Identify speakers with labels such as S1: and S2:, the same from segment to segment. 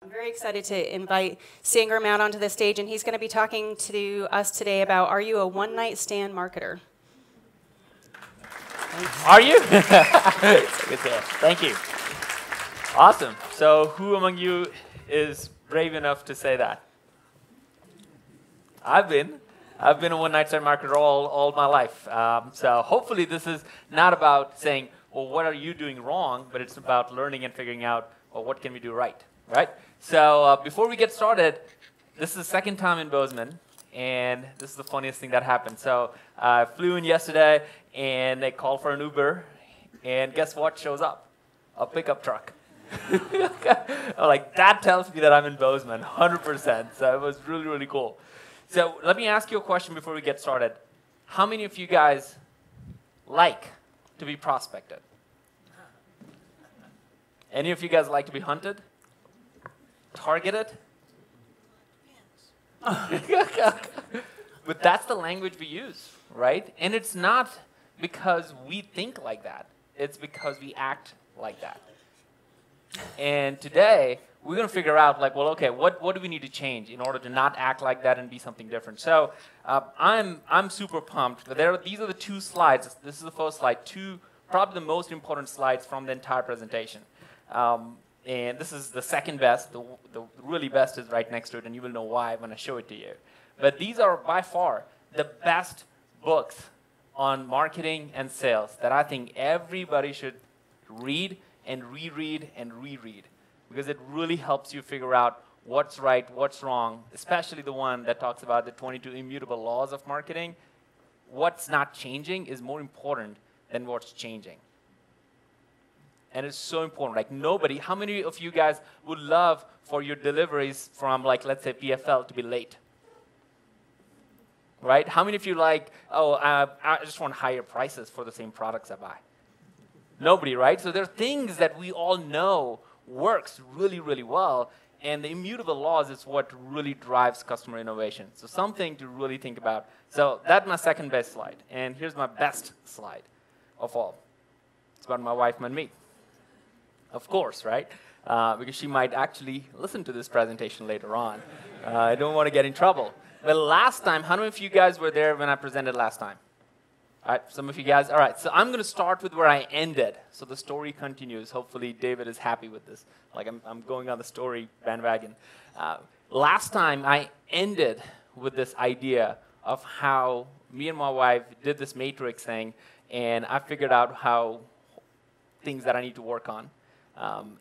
S1: I'm very excited to invite Sangram out onto the stage, and he's going to be talking to us today about, are you a one-night stand marketer?
S2: Are you? Thank you. Awesome. So who among you is brave enough to say that? I've been a one-night stand marketer all my life. So hopefully this is not about saying, well, what are you doing wrong, but it's about learning and figuring out, well, what can we do right? So before we get started, this is the second time in Bozeman, and this is the funniest thing that happened. So I flew in yesterday, and they called for an Uber, and guess what shows up? A pickup truck. I'm like, that tells me that I'm in Bozeman, 100%. So it was really, really cool. So let me ask you a question before we get started. How many of you guys like to be prospected? Any of you guys like to be hunted? Targeted? But that's the language we use, right? And it's not because we think like that. It's because we act like that. And today, we're going to figure out, like, well, okay, what do we need to change in order to not act like that and be something different? So I'm super pumped. These are the two slides. This is the first slide. Probably the most important slides from the entire presentation. And this is the second best. The really best is right next to it, and you will know why when I show it to you. But these are by far the best books on marketing and sales that I think everybody should read and reread and reread, because it really helps you figure out what's right, what's wrong, especially the one that talks about the 22 immutable laws of marketing. What's not changing is more important than what's changing. And it's so important. Like nobody, how many of you guys would love for your deliveries from, like, let's say PFL to be late? Right? How many of you like, I just want higher prices for the same products I buy? Nobody, right? So there are things that we all know works really, really well, and the immutable laws is what really drives customer innovation. So something to really think about. So that's my second best slide, and here's my best slide of all. It's about my wife and me. Of course, right? Because she might actually listen to this presentation later on. I don't want to get in trouble. Well, last time, how many of you guys were there when I presented last time? All right, some of you guys. All right, so I'm going to start with where I ended. So the story continues. Hopefully, David is happy with this. Like, I'm going on the story bandwagon. Last time, I ended with this idea of how me and my wife did this matrix thing, and I figured out how things that I need to work on.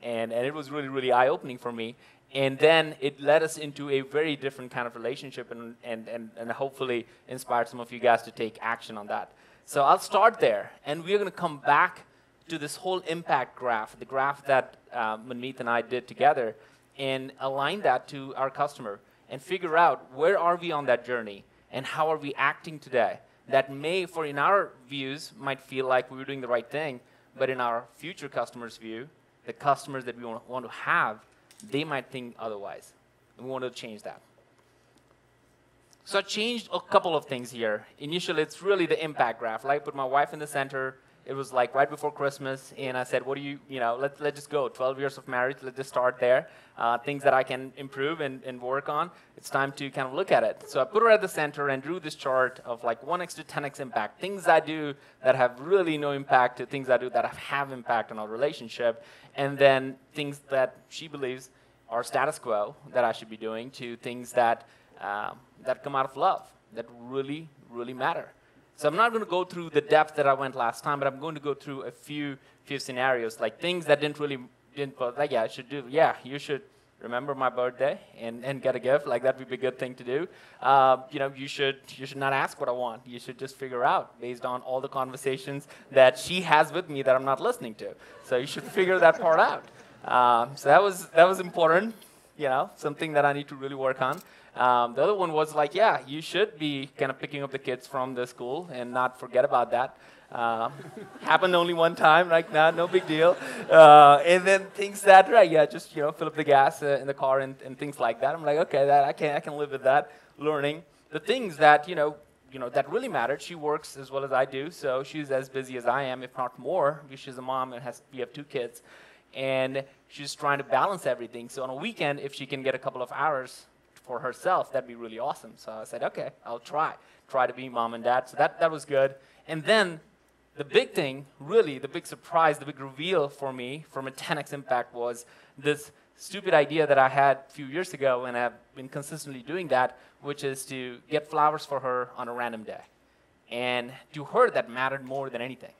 S2: And it was really, really eye-opening for me. And then it led us into a very different kind of relationship and hopefully inspired some of you guys to take action on that. So I'll start there, and we're going to come back to this whole impact graph, the graph that Manmeet and I did together, and align that to our customer and figure out where are we on that journey and how are we acting today. That may, for in our views, might feel like we were doing the right thing, but in our future customers' view, the customers that we want to have, they might think otherwise. And we want to change that. So I changed a couple of things here. Initially, it's really the impact graph. I put my wife in the center. It was like right before Christmas, and I said, what do you know, let's just go. 12 years of marriage, let's just start there. Things that I can improve and work on. It's time to kind of look at it. So I put her at the center and drew this chart of like 1x to 10x impact. Things I do that have really no impact to things I do that have impact on our relationship. And then things that she believes are status quo that I should be doing to things that that come out of love, that really, really matter. So I'm not going to go through the depth that I went last time, but I'm going to go through a few scenarios, like things that didn't, like, yeah, I should do. Yeah, you should remember my birthday and get a gift. Like, that would be a good thing to do. You know, you should not ask what I want. You should just figure out based on all the conversations that she has with me that I'm not listening to. So you should figure that part out. So that was important. You know, something that I need to really work on. The other one was like, yeah, you should be kind of picking up the kids from the school and not forget about that. Happened only one time, like, no big deal. And then things that, right, yeah, just, you know, fill up the gas in the car and things like that. I'm like, okay, that I can live with that. Learning the things that, you know, that really mattered. She works as well as I do, so she's as busy as I am, if not more, because she's a mom and we have 2 kids. and she's trying to balance everything. So on a weekend, if she can get a couple of hours for herself, that'd be really awesome. So I said, okay, I'll try to be mom and dad. So that was good. And then the big thing, really, the big surprise, the big reveal for me from a 10x impact was this stupid idea that I had a few years ago, and I've been consistently doing that, which is to get flowers for her on a random day. And to her, that mattered more than anything.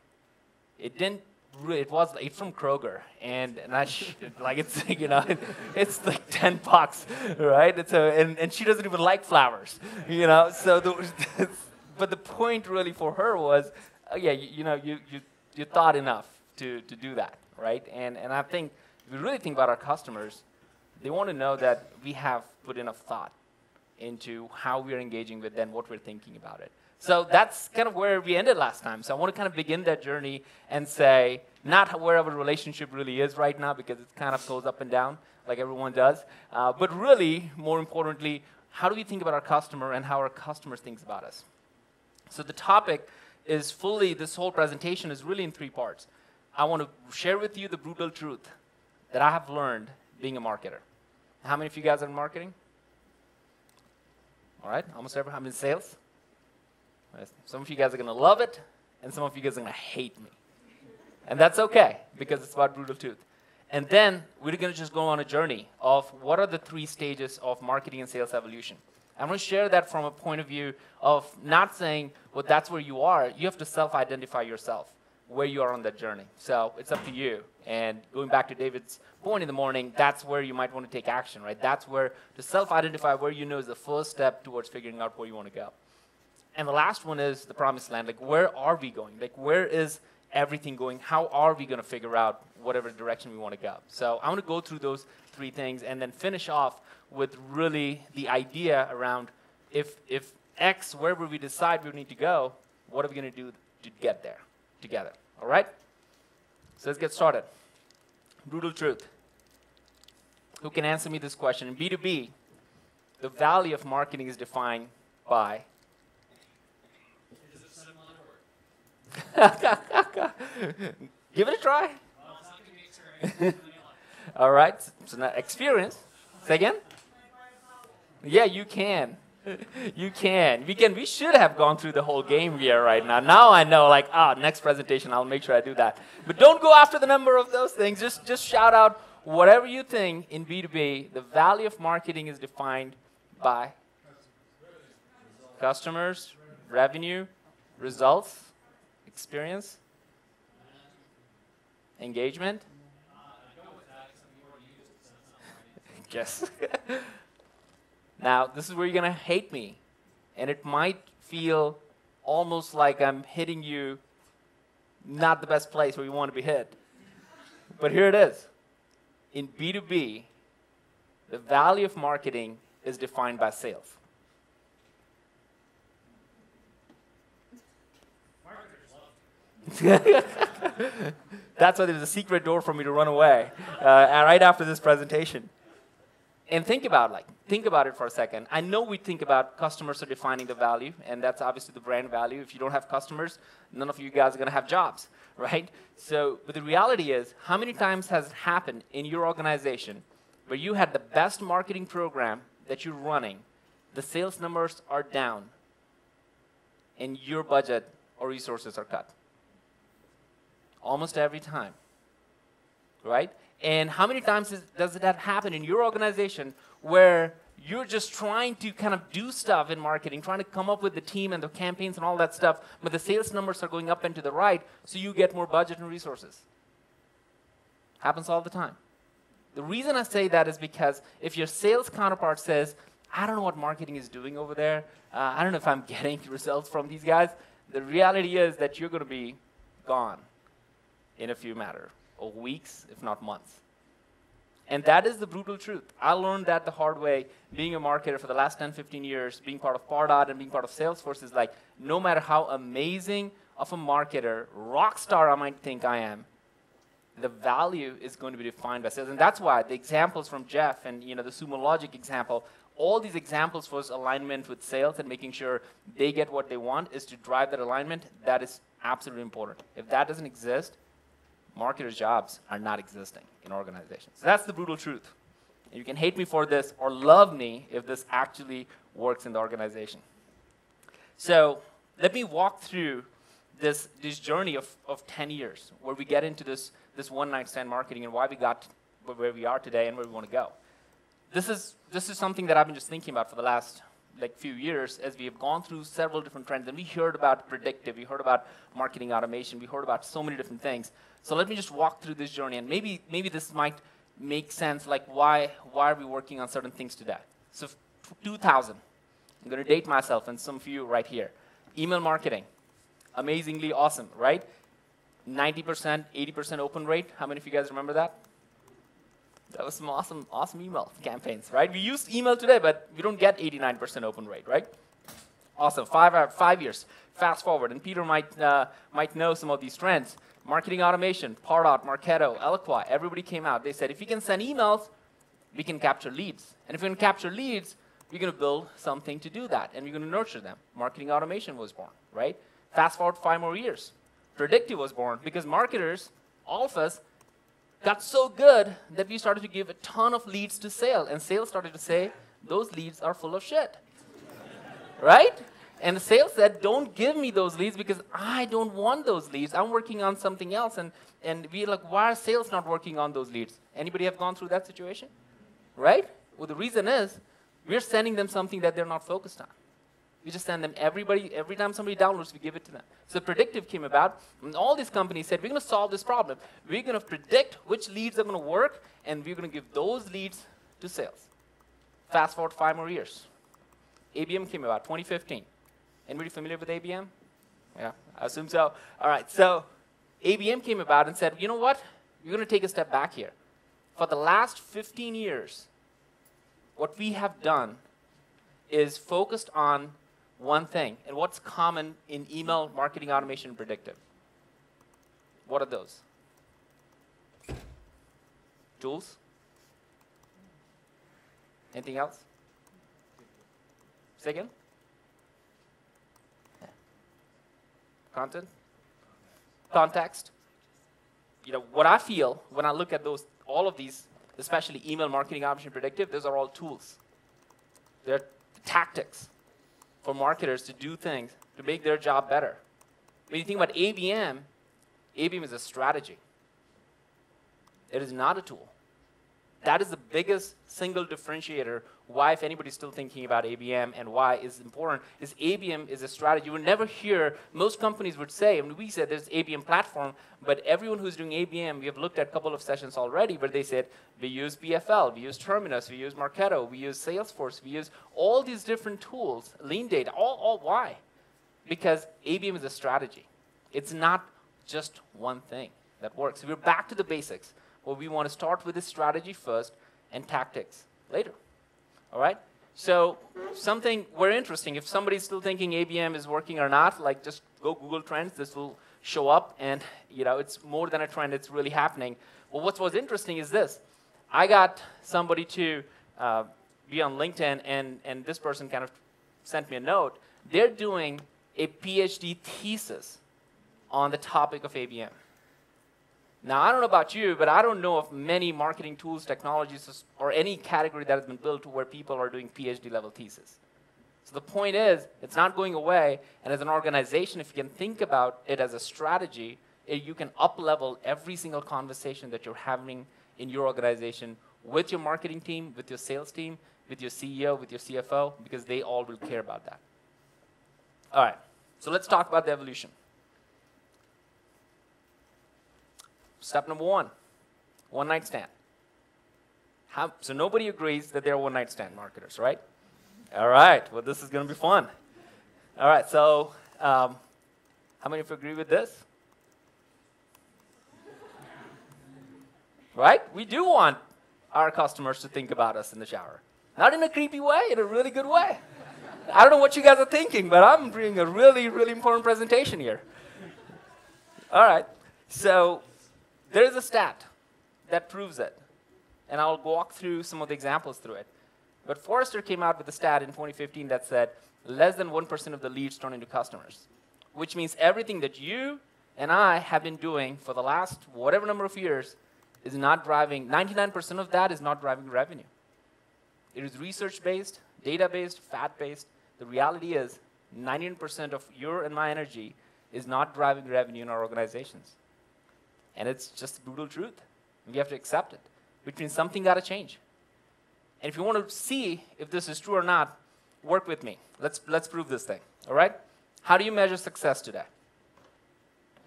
S2: It didn't really, it's from Kroger, and like it's it's like $10, right? And she doesn't even like flowers, So but the point really for her was, you thought enough to do that, right? And I think if we really think about our customers, they want to know that we have put enough thought into how we're engaging with them, what we're thinking about it. So that's kind of where we ended last time. So I want to kind of begin that journey and say, not where our relationship really is right now, because it kind of goes up and down like everyone does, but really, more importantly, how do we think about our customer and how our customers think about us? So the topic is this whole presentation is really in 3 parts. I want to share with you the brutal truth that I have learned being a marketer. How many of you guys are in marketing? All right, almost everyone. I'm in sales. Some of you guys are going to love it, and some of you guys are going to hate me. And that's okay, because it's about brutal truth. And then we're going to just go on a journey of what are the 3 stages of marketing and sales evolution. I'm going to share that from a point of view of not saying, well, that's where you are. You have to self-identify yourself, where you are on that journey. So it's up to you. And going back to David's point in the morning, that's where you might want to take action, right? That's where to self-identify where you know is the first step towards figuring out where you want to go. And the last one is the promised land. Like, where are we going? Like, where is everything going? How are we going to figure out whatever direction we want to go? So I want to go through those 3 things and then finish off with really the idea around if X, wherever we decide we need to go, what are we going to do to get there together? All right? So let's get started. Brutal truth. Who can answer me this question? In B2B, the value of marketing is defined by... Give it a try. All right. So now experience. Say again? Yeah, you can. You can. We should have gone through the whole game here right now. Now I know, like, next presentation, I'll make sure I do that. But don't go after the number of those things. Just shout out whatever you think in B2B. The value of marketing is defined by customers, revenue, results, experience, engagement. Yes. Now, this is where you're going to hate me. And it might feel almost like I'm hitting you not the best place where you want to be hit. But here it is. In B2B, the value of marketing is defined by sales. That's why there's a secret door for me to run away right after this presentation. And think about it for a second. I know we think about customers are defining the value, and that's obviously the brand value. If you don't have customers, none of you guys are going to have jobs, right? So, but the reality is, how many times has it happened in your organization where you had the best marketing program that you're running, the sales numbers are down, and your budget or resources are cut? Almost every time, right? And how many times does that happen in your organization where you're just trying to kind of do stuff in marketing, trying to come up with the team and the campaigns and all that stuff, but the sales numbers are going up and to the right, so you get more budget and resources? Happens all the time. The reason I say that is because if your sales counterpart says, I don't know what marketing is doing over there, I don't know if I'm getting results from these guys, the reality is that you're going to be gone in a few matter of weeks, if not months. And that is the brutal truth. I learned that the hard way, being a marketer for the last 10, 15 years, being part of Pardot and being part of Salesforce is like, no matter how amazing of a marketer, rock star I might think I am, the value is going to be defined by sales. And that's why the examples from Jeff and the Sumo Logic example, all these examples for alignment with sales and making sure they get what they want is to drive that alignment. That is absolutely important. If that doesn't exist, marketers' jobs are not existing in organizations. So that's the brutal truth. And you can hate me for this or love me if this actually works in the organization. So let me walk through this journey of 10 years where we get into this one-night stand marketing and why we got where we are today and where we want to go. This is something that I've been just thinking about for the last few years as we have gone through several different trends. And we heard about predictive, we heard about marketing automation, we heard about so many different things. So let me just walk through this journey, and maybe this might make sense, like why are we working on certain things today? So 2000, I'm going to date myself and some of you right here. Email marketing, amazingly awesome, right? 90%, 80% open rate. How many of you guys remember that? That was some awesome email campaigns, right? We use email today, but we don't get 89% open rate, right? Awesome. 5 years. Fast forward, and Peter might know some of these trends. Marketing automation, Pardot, Marketo, Eloqua, everybody came out. They said, if we can send emails, we can capture leads. And if we can capture leads, we're going to build something to do that, and we're going to nurture them. Marketing automation was born, right? Fast forward 5 more years. Predictive was born because marketers, all of us, got so good that we started to give a ton of leads to sales, and sales started to say, those leads are full of shit, right? And the sales said, don't give me those leads because I don't want those leads. I'm working on something else. And we're like, why are sales not working on those leads? Anybody have gone through that situation? Right? Well, the reason is we're sending them something that they're not focused on. We just send them every time somebody downloads, we give it to them. So predictive came about, and all these companies said, we're going to solve this problem. We're going to predict which leads are going to work, and we're going to give those leads to sales. Fast forward 5 more years. ABM came about, 2015. Anybody familiar with ABM? Yeah, I assume so. All right, so ABM came about and said, you know what? We're going to take a step back here. For the last 15 years, what we have done is focused on one thing. And what's common in email marketing automation and predictive? What are those? Tools? Anything else? Second? Content? Context? You know, what I feel when I look at all of these, especially email marketing automation predictive, those are all tools. They're tactics for marketers to do things to make their job better. When you think about ABM is a strategy. It is not a tool. That is the biggest single differentiator why, if anybody's still thinking about ABM and why it's important, is ABM is a strategy. You would never hear, most companies would say, I mean, we said there's ABM platform, but everyone who's doing ABM, we have looked at a couple of sessions already where they said, we use PFL, we use Terminus, we use Marketo, we use Salesforce, we use all these different tools, lean data, all why? Because ABM is a strategy. It's not just one thing that works. So we're back to the basics. Well, we want to start with this strategy first and tactics later. All right? So something very interesting, if somebody's still thinking ABM is working or not, like just go Google Trends, this will show up, and it's more than a trend, it's really happening. Well, what's interesting is this. I got somebody to be on LinkedIn, and this person kind of sent me a note. They're doing a PhD thesis on the topic of ABM. Now, I don't know about you, but I don't know of many marketing tools, technologies, or any category that has been built where people are doing PhD-level thesis. So the point is, it's not going away, and as an organization, if you can think about it as a strategy, you can up-level every single conversation that you're having in your organization with your marketing team, with your sales team, with your CEO, with your CFO, because they all will care about that. All right, so let's talk about the evolution. Step number 1, one-night stand. So nobody agrees that they're one-night stand marketers, right? All right, well, this is going to be fun. All right, so how many of you agree with this? Right? We do want our customers to think about us in the shower. Not in a creepy way, in a really good way. I don't know what you guys are thinking, but I'm doing a really, really important presentation here. All right, so there is a stat that proves it, and I'll walk through some of the examples through it. But Forrester came out with a stat in 2015 that said less than 1% of the leads turn into customers, which means everything that you and I have been doing for the last whatever number of years is not driving, 99% of that is not driving revenue. It is research-based, data-based, fact-based. The reality is 99% of your and my energy is not driving revenue in our organizations. And it's just the brutal truth. We have to accept it, which means something got to change. And if you want to see if this is true or not, work with me. Let's prove this thing, all right? How do you measure success today?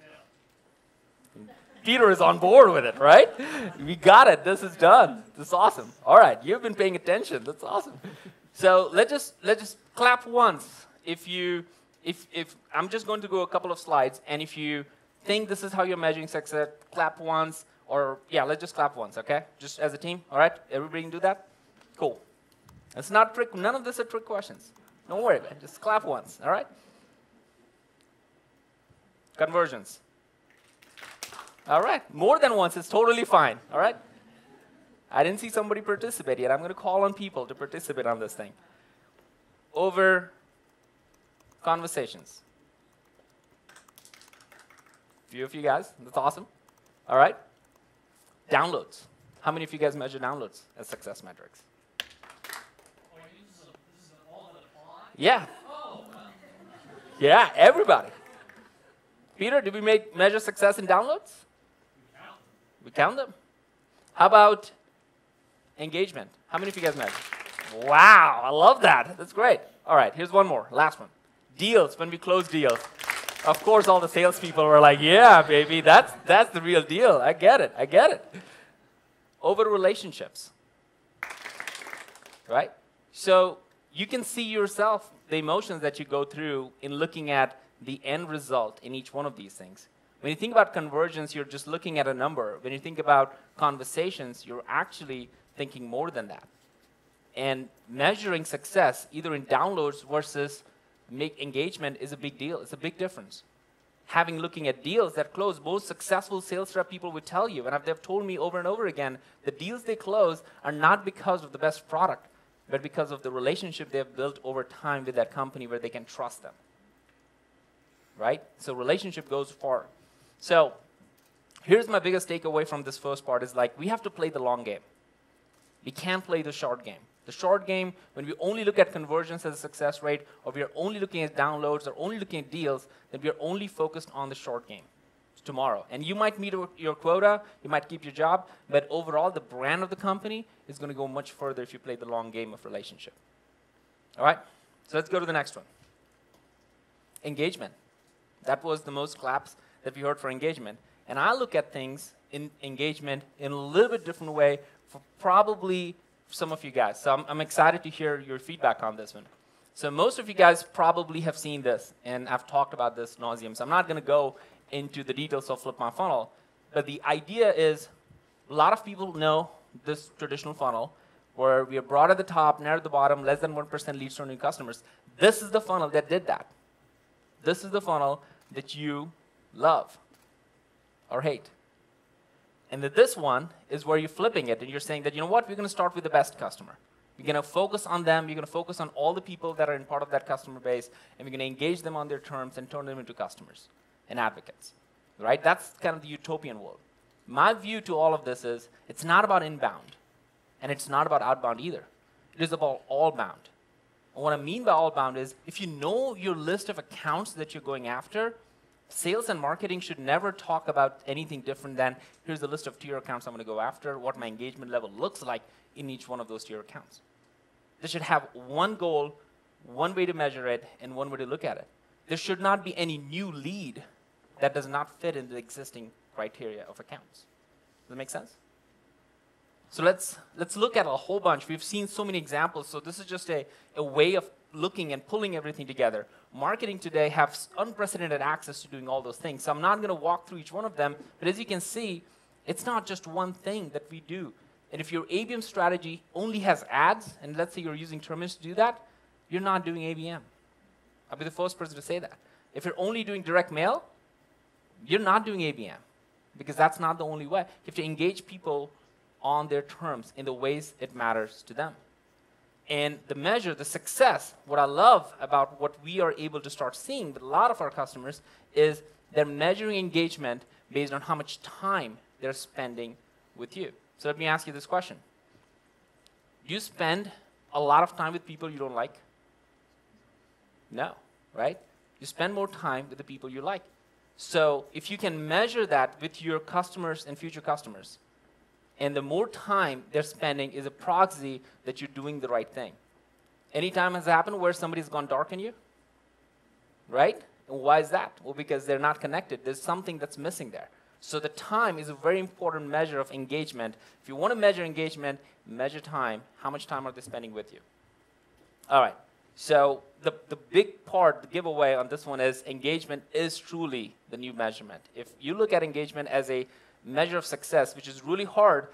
S2: Yeah. Peter is on board with it, right? We got it. This is done. This is awesome. All right, you've been paying attention. That's awesome. So let's just clap once. If I'm just going to go a couple of slides, and if you think this is how you're measuring success, clap once, or yeah, let's just clap once, okay? Just as a team, all right? Everybody can do that? Cool. It's not trick. None of this are trick questions. Don't worry about it. Just clap once, all right? Conversions. All right. More than once is totally fine, all right? I didn't see somebody participate yet. I'm going to call on people to participate on this thing. Over conversations. Few of you guys. That's awesome. All right. Downloads. How many of you guys measure downloads as success metrics? Yeah. Yeah, everybody. Peter, did we measure success in downloads? We count them. How about engagement? How many of you guys measure? Wow, I love that. That's great. All right, here's one more, last one. Deals, when we close deals. Of course, all the salespeople were like, yeah, baby, that's the real deal. I get it, I get it. Over relationships, right? So you can see yourself, the emotions that you go through in looking at the end result in each one of these things. When you think about conversions, you're just looking at a number. When you think about conversations, you're actually thinking more than that. And measuring success, either in downloads versus engagement, is a big deal. It's a big difference. Looking at deals that close, most successful sales rep people would tell you, and they've told me over and over again, the deals they close are not because of the best product, but because of the relationship they've built over time with that company where they can trust them. Right? So relationship goes far. So here's my biggest takeaway from this first part is like, we have to play the long game. We can't play the short game. The short game, when we only look at conversions as a success rate, or we are only looking at downloads, or only looking at deals, then we are only focused on the short game. It's tomorrow. And you might meet your quota, you might keep your job, but overall, the brand of the company is going to go much further if you play the long game of relationship. All right? So let's go to the next one. Engagement. That was the most claps that we heard for engagement. And I look at things in engagement in a little bit different way for probably some of you guys. So I'm excited to hear your feedback on this one. So most of you guys probably have seen this, and I've talked about this nauseum. So I'm not going to go into the details of Flip My Funnel, but the idea is a lot of people know this traditional funnel where we are broad at the top, narrow at the bottom, less than 1% leads to new customers. This is the funnel that did that. This is the funnel that you love or hate. And that this one is where you're flipping it and you're saying that, you know what, we're going to start with the best customer. We're going to focus on them. You're going to focus on all the people that are in part of that customer base, and we're going to engage them on their terms and turn them into customers and advocates. Right? That's kind of the utopian world. My view to all of this is it's not about inbound, and it's not about outbound either. It is about all bound. And what I mean by all bound is if you know your list of accounts that you're going after, sales and marketing should never talk about anything different than here's the list of tier accounts I'm going to go after, what my engagement level looks like in each one of those tier accounts. They should have one goal, one way to measure it, and one way to look at it. There should not be any new lead that does not fit into the existing criteria of accounts. Does that make sense? So let's look at a whole bunch. We've seen so many examples, so this is just a way of looking and pulling everything together. Marketing today has unprecedented access to doing all those things. So I'm not going to walk through each one of them, but as you can see, it's not just one thing that we do. And if your ABM strategy only has ads, and let's say you're using Terminus to do that, you're not doing ABM. I'll be the first person to say that. If you're only doing direct mail, you're not doing ABM, because that's not the only way. You have to engage people on their terms in the ways it matters to them. And the measure, the success, what I love about what we are able to start seeing with a lot of our customers is They're measuring engagement based on how much time they're spending with you. So let me ask you this question. Do you spend a lot of time with people you don't like? No, right? You spend more time with the people you like. So if you can measure that with your customers and future customers, and the more time they're spending is a proxy that you're doing the right thing. Any time has happened where somebody's gone dark on you? Right? And why is that? Well, because they're not connected. There's something that's missing there. So the time is a very important measure of engagement. If you want to measure engagement, measure time. How much time are they spending with you? All right. So the big part, the giveaway on this one is engagement is truly the new measurement. If you look at engagement as a measure of success, which is really hard,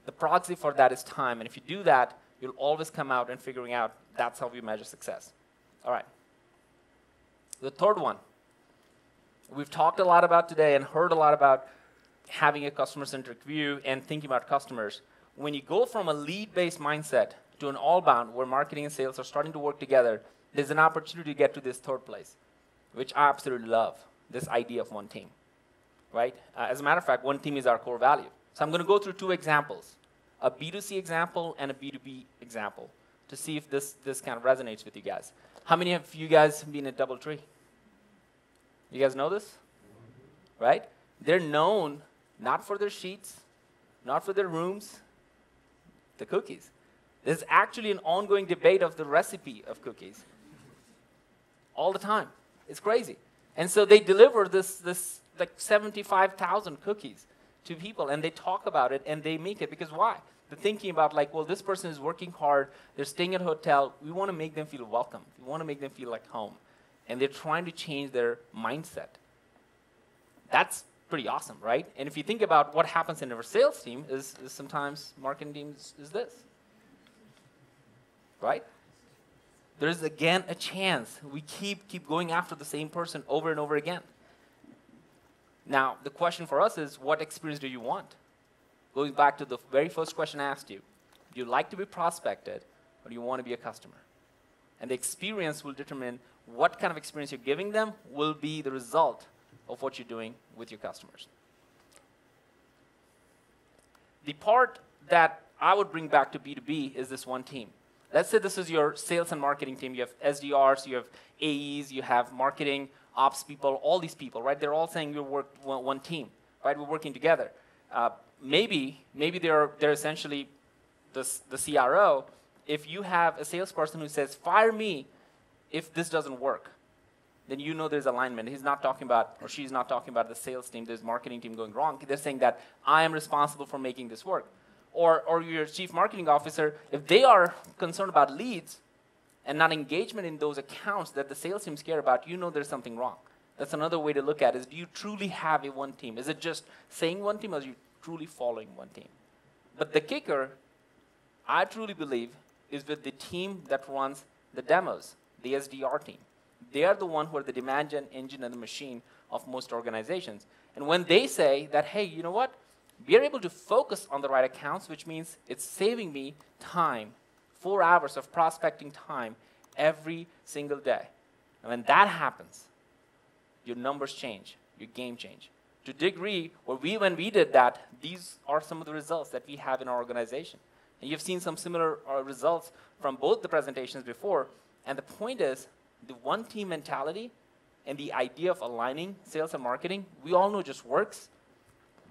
S2: the proxy for that is time. And if you do that, you'll always come out and figuring out that's how we measure success. All right. The third one, we've talked a lot about today and heard a lot about having a customer-centric view and thinking about customers. When you go from a lead-based mindset to an all-bound where marketing and sales are starting to work together, there's an opportunity to get to this third place, which I absolutely love, this idea of one team, right? As a matter of fact, one team is our core value. So I'm going to go through two examples, a B2C example and a B2B example, to see if this kind of resonates with you guys. How many of you guys have been at DoubleTree? You guys know this? Right? They're known not for their sheets, not for their rooms, the cookies. There's actually an ongoing debate of the recipe of cookies all the time. It's crazy. And so they deliver this like 75,000 cookies to people, and they talk about it, and they make it. Because why? They're thinking about, like, well, this person is working hard. They're staying at a hotel. We want to make them feel welcome. We want to make them feel like home. And they're trying to change their mindset. That's pretty awesome, right? And if you think about what happens in our sales team is sometimes marketing teams is this, right? There's, again, a chance. We keep going after the same person over and over again. Now, the question for us is, what experience do you want? Going back to the very first question I asked you, do you like to be prospected, or do you want to be a customer? And the experience will determine what kind of experience you're giving them will be the result of what you're doing with your customers. The part that I would bring back to B2B is this one team. Let's say this is your sales and marketing team. You have SDRs, you have AEs, you have marketing, ops people, all these people, right? They're all saying we're one team, right? We're working together. Maybe they're essentially the CRO. If you have a salesperson who says, fire me if this doesn't work, then you know there's alignment. He's not talking about, or she's not talking about the sales team, this marketing team going wrong. They're saying that I am responsible for making this work. Or your chief marketing officer, if they are concerned about leads and not engagement in those accounts that the sales teams care about, you know there's something wrong. That's another way to look at it, is do you truly have a one team? Is it just saying one team, or are you truly following one team? But the kicker, I truly believe, is with the team that runs the demos, the SDR team. They are the one who are the demand gen engine and the machine of most organizations. And when they say that, hey, you know what? We are able to focus on the right accounts, which means it's saving me time, 4 hours of prospecting time every single day. And when that happens, your numbers change, your game change. To a degree, when we did that, these are some of the results that we have in our organization. And you've seen some similar results from both the presentations before. And the point is, the one team mentality and the idea of aligning sales and marketing, we all know just works.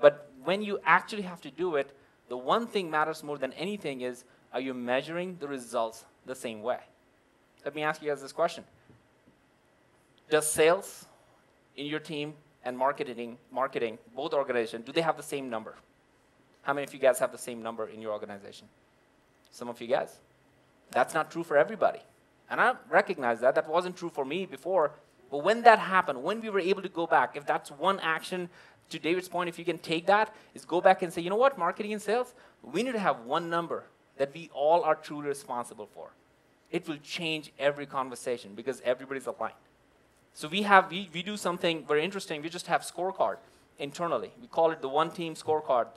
S2: But when you actually have to do it, the one thing matters more than anything is, are you measuring the results the same way? Let me ask you guys this question. Does sales in your team and marketing, both organizations, do they have the same number? How many of you guys have the same number in your organization? Some of you guys. That's not true for everybody. And I recognize that. That wasn't true for me before. But when that happened, when we were able to go back, if that's one action, to David's point, if you can take that, is go back and say, you know what, marketing and sales, we need to have one number that we all are truly responsible for. It will change every conversation because everybody's aligned. So we do something very interesting. We just have scorecard. internally. We call it the one team scorecard,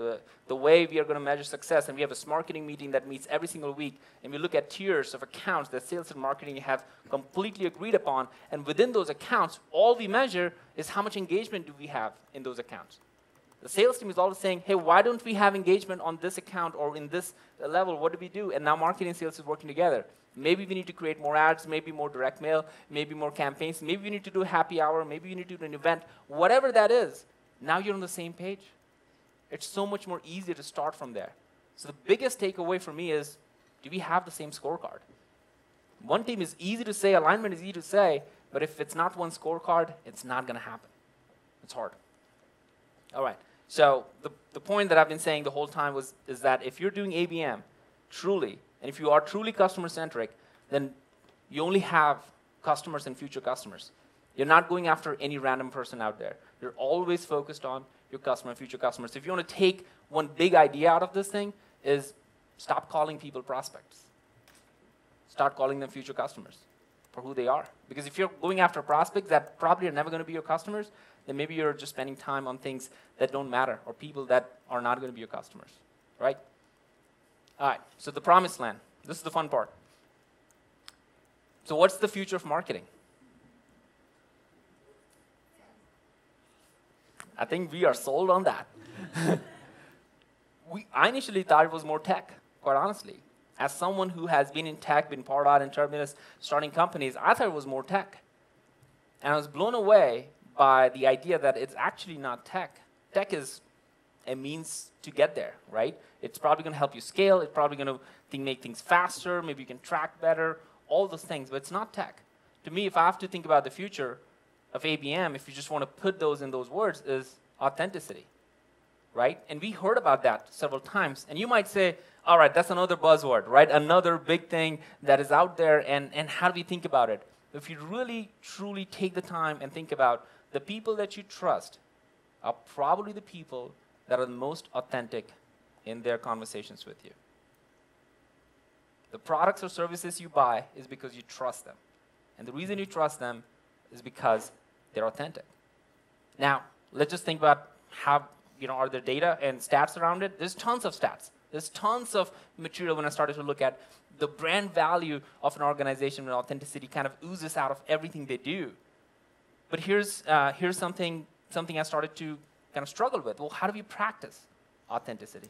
S2: the way we are going to measure success. And we have a marketing meeting that meets every single week. And we look at tiers of accounts that sales and marketing have completely agreed upon. And within those accounts, all we measure is how much engagement do we have in those accounts. The sales team is always saying, hey, why don't we have engagement on this account or in this level? What do we do? And now marketing and sales is working together. Maybe we need to create more ads, maybe more direct mail, maybe more campaigns. Maybe we need to do a happy hour. Maybe we need to do an event. Whatever that is, now you're on the same page. It's so much more easier to start from there. So the biggest takeaway for me is, do we have the same scorecard? One team is easy to say, alignment is easy to say, but if it's not one scorecard, it's not going to happen. It's hard. All right. So the point that I've been saying the whole time is that if you're doing ABM truly, and if you are truly customer-centric, then you only have customers and future customers. You're not going after any random person out there. You're always focused on your customer and future customers. If you want to take one big idea out of this thing, is stop calling people prospects. Start calling them future customers for who they are. Because if you're going after prospects that probably are never going to be your customers, then maybe you're just spending time on things that don't matter or people that are not going to be your customers, right? All right, so the promised land. This is the fun part. So what's the future of marketing? I think we are sold on that. I initially thought it was more tech, quite honestly. As someone who has been in tech, been Pardot and Terminus, starting companies, I thought it was more tech. And I was blown away by the idea that it's actually not tech. Tech is a means to get there, right? It's probably going to help you scale. It's probably going to make things faster. Maybe you can track better, all those things. But it's not tech. To me, if I have to think about the future of ABM, if you just want to put those in those words, is authenticity, right? And we heard about that several times. And you might say, all right, that's another buzzword, right? Another big thing that is out there, and how do we think about it? If you really, truly take the time and think about the people that you trust are probably the people that are the most authentic in their conversations with you. The products or services you buy is because you trust them. And the reason you trust them is because they're authentic. Now, let's just think about how, are there data and stats around it? There's tons of stats. There's tons of material when I started to look at the brand value of an organization when authenticity kind of oozes out of everything they do. But here's something I started to kind of struggle with. Well, how do we practice authenticity?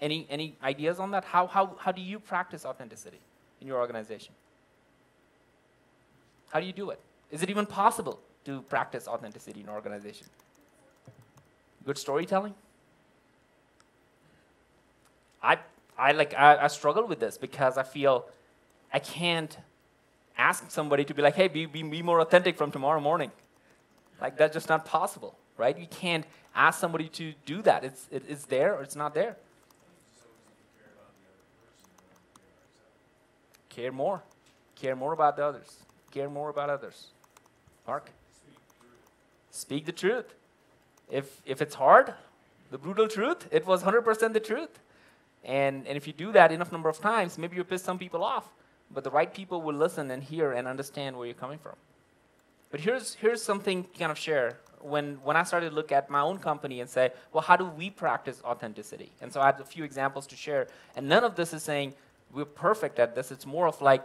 S2: Any ideas on that? How do you practice authenticity in your organization? How do you do it? Is it even possible to practice authenticity in an organization? Good storytelling? I struggle with this because I feel I can't ask somebody to be like, hey, be more authentic from tomorrow morning. Like, that's just not possible, right? You can't ask somebody to do that. It's there or it's not there. Care more. Care more about the others. Care more about others. Mark? Speak the truth. If it's hard, the brutal truth, it was 100% the truth. And if you do that enough number of times, maybe you piss some people off. But the right people will listen and hear and understand where you're coming from. But here's something to kind of share. When I started to look at my own company and say, well, how do we practice authenticity? And so I had a few examples to share. And none of this is saying we're perfect at this. It's more of like,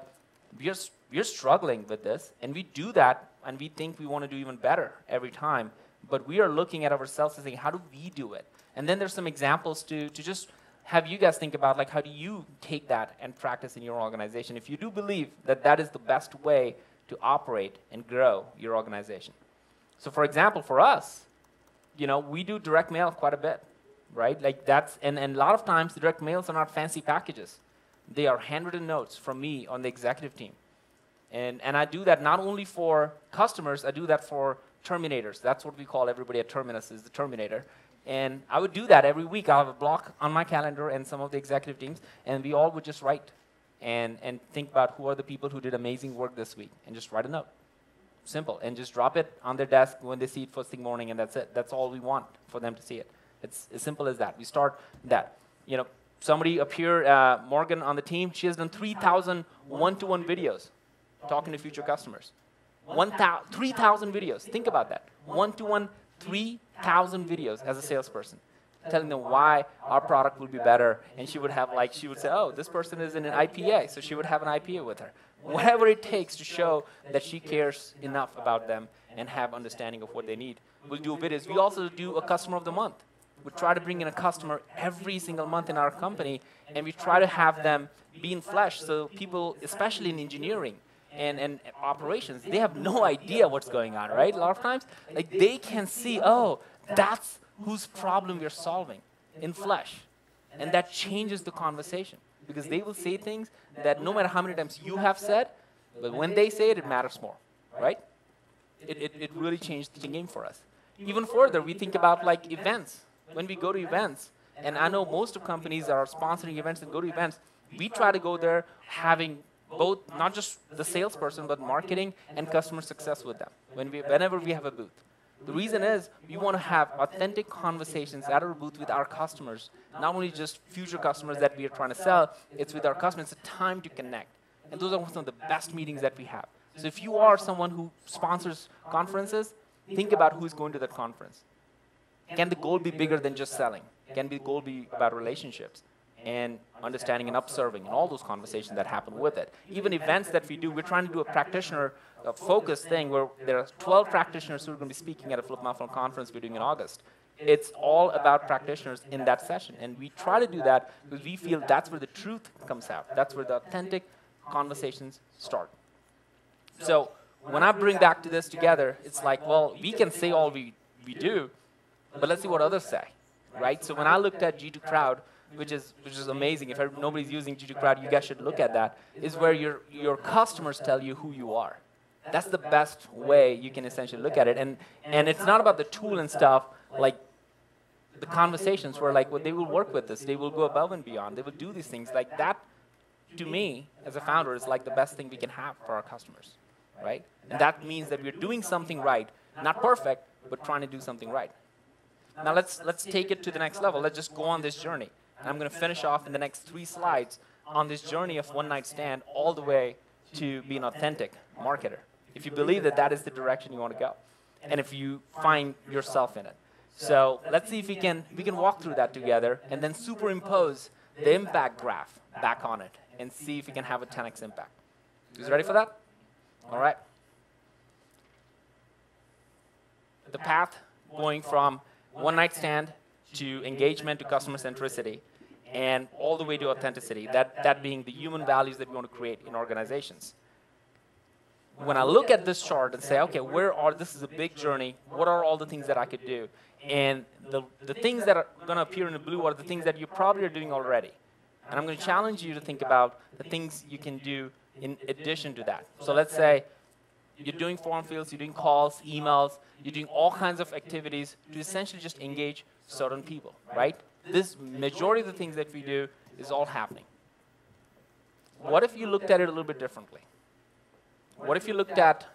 S2: we're struggling with this. And we do that, and we think we want to do even better every time. But we are looking at ourselves and saying, how do we do it? And then there's some examples to just have you guys think about, like, how do you take that and practice in your organization if you do believe that that is the best way to operate and grow your organization. So for example, for us, we do direct mail quite a bit, right? Like that's, and a lot of times the direct mails are not fancy packages. They are handwritten notes from me on the executive team. And I do that not only for customers, I do that for terminators. That's what we call everybody at Terminus is the terminator. And I would do that every week. I'll have a block on my calendar and some of the executive teams, and we all would just write and think about who are the people who did amazing work this week, and just write a note. Simple. And just drop it on their desk when they see it first thing morning, and that's it. That's all we want for them to see it. It's as simple as that. We start that. Somebody up here, Morgan on the team, she has done 3,000 one-to-one videos talking to future customers. 3,000 videos. Think about that. One-to-one, 3,000 videos as a salesperson, telling them why our product will be better. And she would have she would say, oh, this person is in an IPA, so she would have an IPA with her. Whatever it takes to show that she cares enough about them and have understanding of what they need. We'll do videos. We also do a customer of the month. We try to bring in a customer every single month in our company, and we try to have them be in flesh. So people, especially in engineering and operations, they have no idea what's going on, right? A lot of times, they can see, oh, that's whose problem we're solving in flesh. And that changes the conversation, because they will say things that no matter how many times you have said, but when they say it, it matters more, right? It really changed the game for us. Even further, we think about events. When we go to events, and I know most of companies are sponsoring events and go to events, we try to go there having both, not just the salesperson, but marketing and customer success with them whenever we have a booth. The reason is we want to have authentic conversations at our booth with our customers, not only just future customers that we are trying to sell, it's with our customers. It's a time to connect. And those are some of the best meetings that we have. So if you are someone who sponsors conferences, think about who's going to that conference. Can the goal be bigger than just selling? Can the goal be about relationships and understanding and observing and all those conversations that happen with it? Even events that we do, we're trying to do a practitioner-focused thing where there are 12 practitioners who are going to be speaking at a Flip My Funnel conference we're doing in August. It's all about practitioners in that session. And we try to do that because we feel that's where the truth comes out. That's where the authentic conversations start. So when I bring back to this together, it's like, well, we can say all we do, but let's see what others say, right? So when I looked at G2 Crowd, which is amazing. If nobody's using G2 Crowd, you guys should look at that, is where your customers tell you who you are. That's the best way you can essentially look at it. And it's not about the tool and stuff, like the conversations where well, they will work with us, they will go above and beyond, they will do these things. Like that, to me, as a founder, is like the best thing we can have for our customers, right? And that means that we're doing something right, not perfect, but trying to do something right. Now let's take it to the next level. Let's just go on this journey. And I'm going to finish off in the next 3 slides on this journey of one night stand all the way to be an authentic marketer. If you believe that that is the direction you want to go, and if you find yourself in it. So let's see if we can walk through that together and then superimpose the impact graph back on it and see if we can have a 10x impact. You guys ready for that? All right. The path going from one night stand to engagement to customer centricity and all the way to authenticity, that being the human values that we want to create in organizations. When I look at this chart and say, okay, this is a big journey, what are all the things that I could do? And the things that are going to appear in the blue are the things that you probably are doing already. And I'm going to challenge you to think about the things you can do in addition to that. So let's say you're doing form fields, you're doing calls, emails, you're doing all kinds of activities to essentially just engage certain people, right? This majority of the things that we do is all happening. What if you looked at it a little bit differently? What if you looked at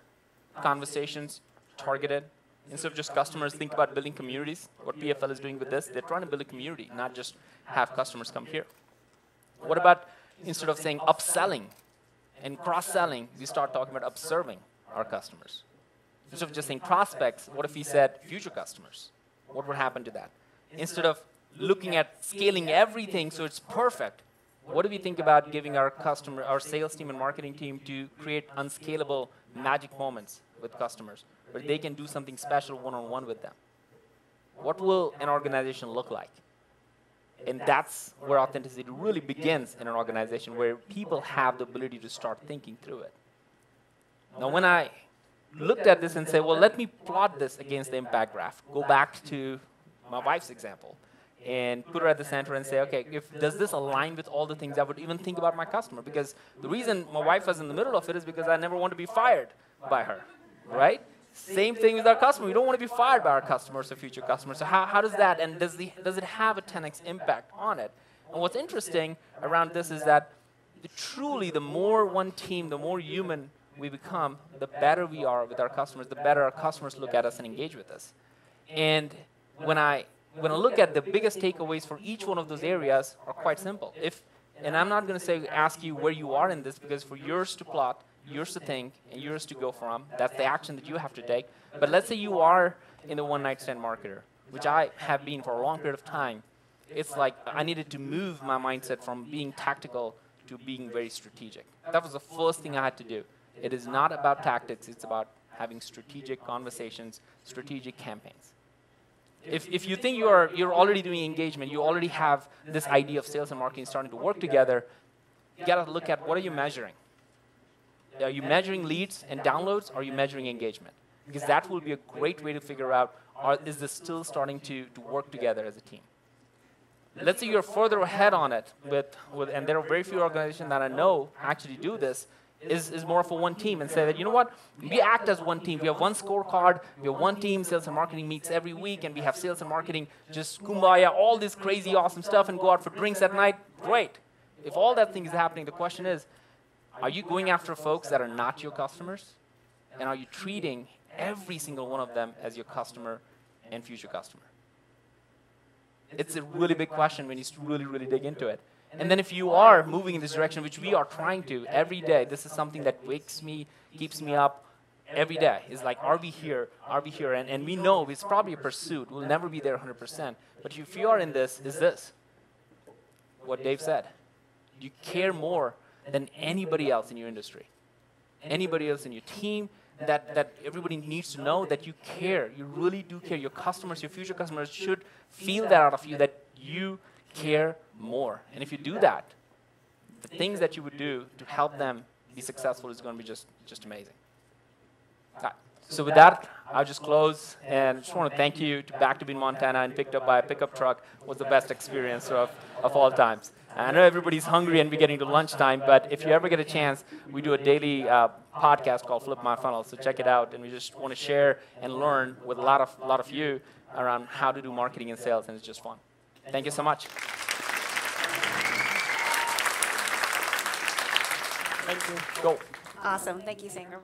S2: conversations targeted? Instead of just customers, think about building communities. What PFL is doing with this, they're trying to build a community, not just have customers come here. What about instead of saying upselling and cross-selling, we start talking about observing our customers? Instead of just saying prospects, what if we said future customers? What would happen to that? Instead of looking at scaling everything so it's perfect, what do we think about giving our sales team and marketing team to create unscalable magic moments with customers where they can do something special one-on-one with them? What will an organization look like? And that's where authenticity really begins in an organization, where people have the ability to start thinking through it. Now, when I looked at this and said, well, let me plot this against the impact graph, go back to my wife's example, and put her at the center and say, okay, does this align with all the things I would even think about my customer? Because the reason my wife was in the middle of it is because I never want to be fired by her, right? Same thing with our customer. We don't want to be fired by our customers or future customers. So how does that, and does it have a 10x impact on it? And what's interesting around this is that truly the more one team, the more human we become, the better we are with our customers, the better our customers look at us and engage with us. And when I look at the biggest takeaways for each one of those areas are quite simple. And I'm not going to ask you where you are in this, because for yours to plot yours to think, and yours to go from. That's the action that you have to take. But let's say you are in the one-night stand marketer, which I have been for a long period of time. It's like I needed to move my mindset from being tactical to being very strategic. That was the first thing I had to do. It is not about tactics, it's about having strategic conversations, strategic campaigns. If you think you're already doing engagement, you already have this idea of sales and marketing starting to work together, you got to look at what are you measuring? Are you measuring leads and downloads, or are you measuring engagement? Because that will be a great way to figure out, is this still starting to work together as a team? Let's say you're further ahead on it, and there are very few organizations that I know actually do this, is more of a one team and say that, you know what, we act as one team. We have one scorecard, we have one team, sales and marketing meets every week, and we have sales and marketing just kumbaya, all this crazy awesome stuff, and go out for drinks at night. Great. If all that thing is happening, the question is, are you going after folks that are not your customers? And are you treating every single one of them as your customer and future customer? It's a really big question when you really, really dig into it. And then if you are moving in this direction, which we are trying to every day, this is something that wakes me, keeps me up every day. It's like, are we here? Are we here? And we know it's probably a pursuit. We'll never be there 100%. But if you are in this, is this what Dave said. You care more than anybody else in your industry, anybody else in your team, that everybody needs to know that you care. You really do care. Your customers, your future customers should feel that out of you, that you care more. And if you do that, the things that you would do to help them be successful is going to be just amazing. Right. So with that, I'll just close, and just want to thank you back to be in Montana and picked up by a pickup truck was the best experience of all times. I know everybody's hungry and we're getting to lunchtime, but if you ever get a chance, we do a daily podcast called Flip My Funnel, so check it out. And we just want to share and learn with a lot of you around how to do marketing and sales, and it's just fun. Thank you so much. Thank you. Go.
S1: Awesome. Thank you, Sangram.